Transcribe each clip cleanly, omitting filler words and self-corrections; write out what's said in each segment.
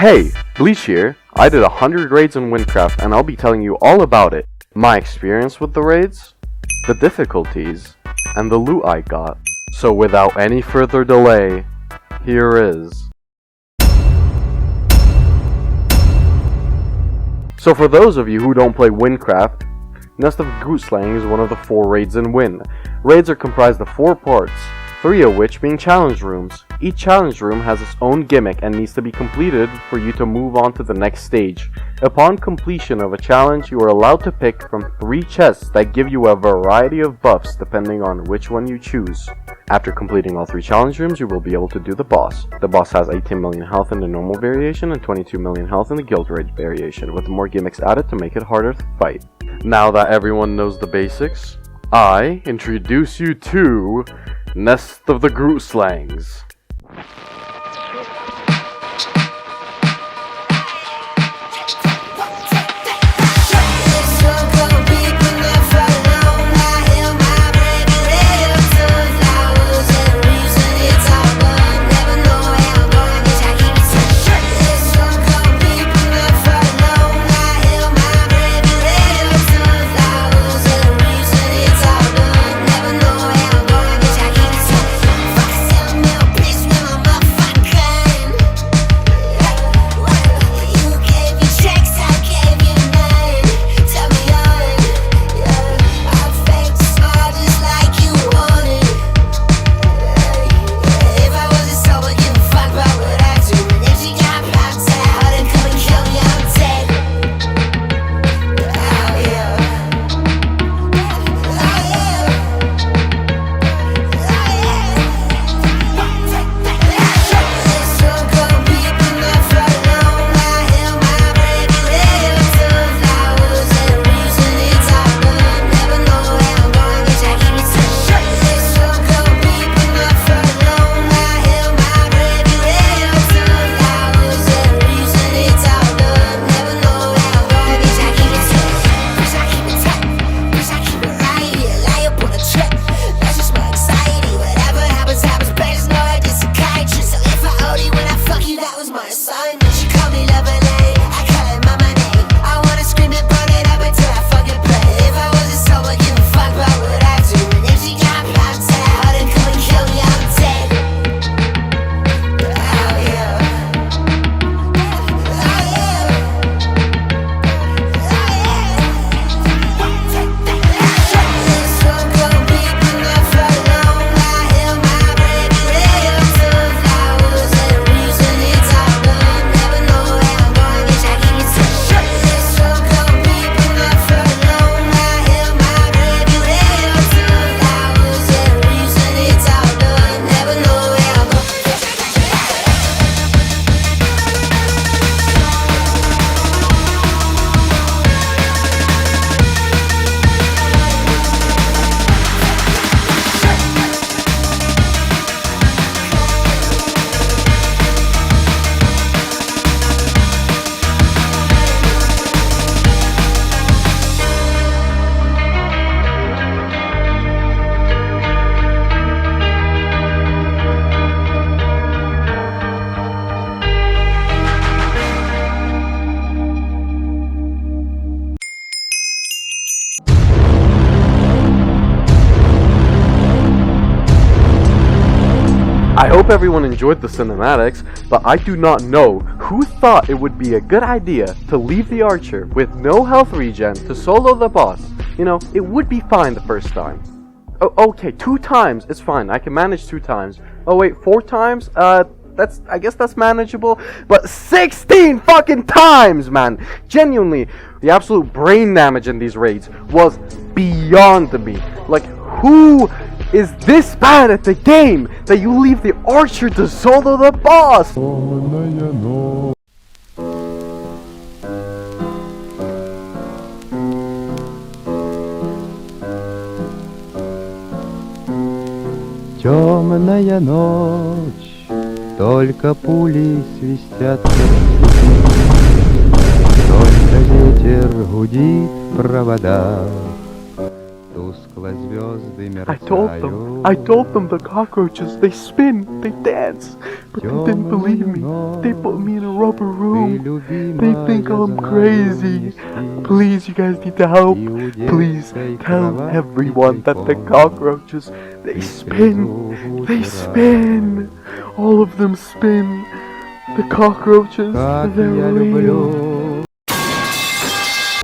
Hey, Bleach here. I did 100 raids in WynnCraft and I'll be telling you all about it. My experience with the raids, the difficulties, and the loot I got. So without any further delay, here is. So for those of you who don't play WynnCraft, Nest of Gootslang is one of the 4 raids in Wynn. Raids are comprised of 4 parts, 3 of which being challenge rooms. Each challenge room has its own gimmick and needs to be completed for you to move on to the next stage. Upon completion of a challenge, you are allowed to pick from 3 chests that give you a variety of buffs depending on which one you choose. After completing all 3 challenge rooms, you will be able to do the boss. The boss has 18 million health in the normal variation and 22 million health in the guild raid variation, with more gimmicks added to make it harder to fight. Now that everyone knows the basics, I introduce you to Nest of the Gootslangs. I hope everyone enjoyed the cinematics, but I do not know who thought it would be a good idea to leave the archer with no health regen to solo the boss. You know, it would be fine the first time. Oh, okay, 2 times, it's fine, I can manage 2 times. Oh wait, 4 times? I guess that's manageable, but 16 fucking times, man! Genuinely, the absolute brain damage in these raids was beyond me. Like, who is this bad at the game that you leave the archer to solo the boss? Темная ночь, только пули свистят, только ветер гудит в проводах. тускло звезды I told them the cockroaches, they spin, they dance, but they didn't believe me. They put me in a rubber room. They think I'm crazy. Please, you guys need to help. Please tell everyone that the cockroaches, they spin. They spin. All of them spin. The cockroaches, they're real.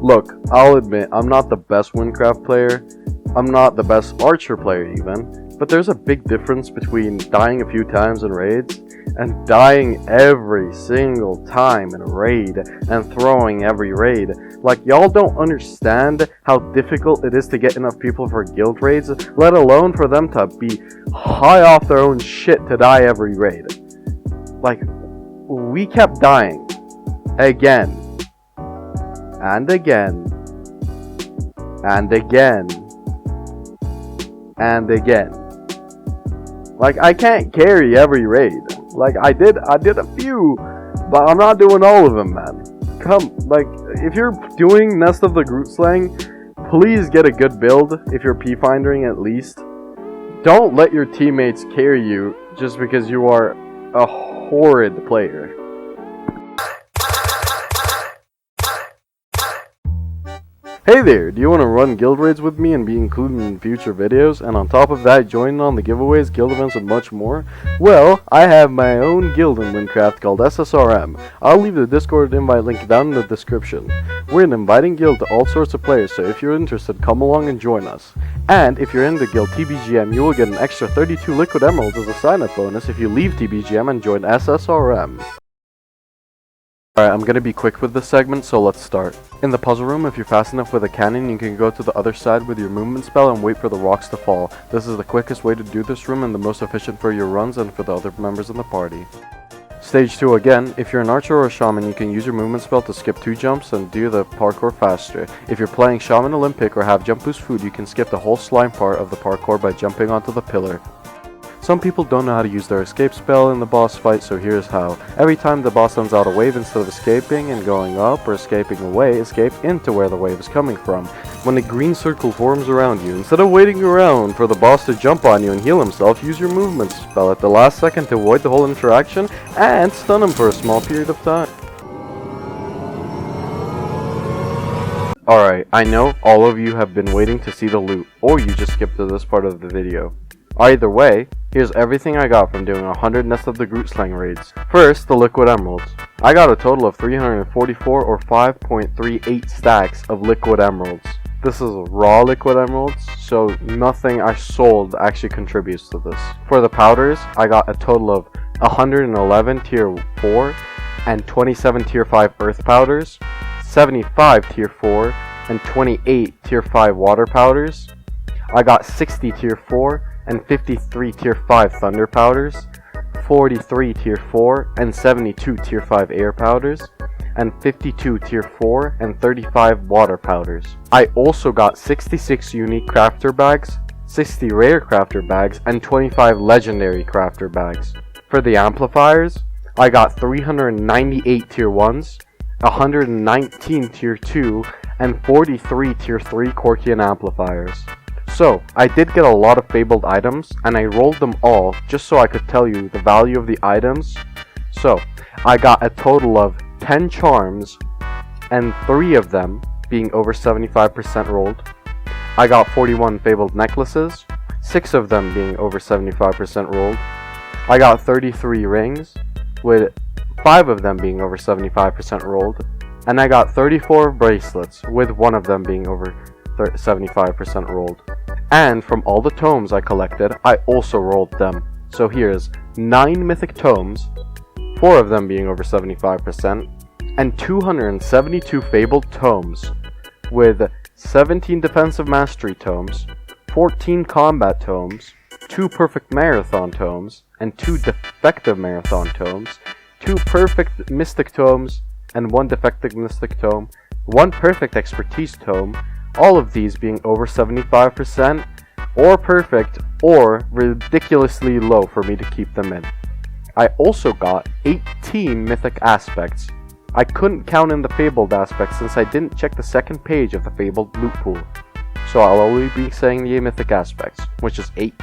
Look, I'll admit, I'm not the best WynnCraft player. I'm not the best archer player even. But there's a big difference between dying a few times in raids and dying every single time in a raid and throwing every raid. Like, y'all don't understand how difficult it is to get enough people for guild raids, let alone for them to be high off their own shit to die every raid. Like, we kept dying. Again. And again. And again. And again. Like, I can't carry every raid. Like, I did a few, but I'm not doing all of them, man. If you're doing Nest of the Groot Slang, please get a good build, if you're P-findering at least. Don't let your teammates carry you just because you are a horrid player. Hey there, do you want to run guild raids with me and be included in future videos, and on top of that join on the giveaways, guild events, and much more? Well, I have my own guild in WynnCraft called SSRM. I'll leave the Discord invite link down in the description. We're an inviting guild to all sorts of players, so if you're interested, come along and join us. And if you're in the guild TBGM, you will get an extra 32 liquid emeralds as a sign-up bonus if you leave TBGM and join SSRM. Alright, I'm gonna be quick with this segment, so let's start. In the puzzle room, if you're fast enough with a cannon, you can go to the other side with your movement spell and wait for the rocks to fall. This is the quickest way to do this room and the most efficient for your runs and for the other members in the party. Stage 2 again, if you're an archer or a shaman, you can use your movement spell to skip 2 jumps and do the parkour faster. If you're playing Shaman Olympic or have jump boost food, you can skip the whole slime part of the parkour by jumping onto the pillar. Some people don't know how to use their escape spell in the boss fight, so here's how. Every time the boss sends out a wave, instead of escaping and going up or escaping away, escape into where the wave is coming from. When a green circle forms around you, instead of waiting around for the boss to jump on you and heal himself, use your movement spell at the last second to avoid the whole interaction and stun him for a small period of time. Alright, I know all of you have been waiting to see the loot, or you just skipped to this part of the video. Either way, here's everything I got from doing 100 Nest of the Groot Slang raids. First, the liquid emeralds. I got a total of 344 or 5.38 stacks of liquid emeralds. This is raw liquid emeralds, so nothing I sold actually contributes to this. For the powders, I got a total of 111 tier 4 and 27 tier 5 earth powders, 75 tier 4 and 28 tier 5 water powders. I got 60 tier 4 and 53 tier 5 thunder powders, 43 tier 4 and 72 tier 5 air powders, and 52 tier 4 and 35 water powders. I also got 66 unique crafter bags, 60 rare crafter bags, and 25 legendary crafter bags. For the amplifiers, I got 398 tier 1s, 119 tier 2, and 43 tier 3 Corkian amplifiers. So, I did get a lot of fabled items, and I rolled them all just so I could tell you the value of the items. So, I got a total of 10 charms, and 3 of them being over 75% rolled. I got 41 fabled necklaces, 6 of them being over 75% rolled. I got 33 rings, with 5 of them being over 75% rolled. And I got 34 bracelets, with 1 of them being over 75% rolled. And from all the tomes I collected, I also rolled them. So here's 9 mythic tomes, 4 of them being over 75%, and 272 fabled tomes, with 17 defensive mastery tomes, 14 combat tomes, 2 perfect marathon tomes, and 2 defective marathon tomes, 2 perfect mystic tomes, and 1 defective mystic tome, 1 perfect expertise tome, all of these being over 75% or perfect or ridiculously low for me to keep them in. I also got 18 mythic aspects. I couldn't count in the fabled aspects since I didn't check the second page of the fabled loot pool. so I'll only be saying the mythic aspects, which is 18.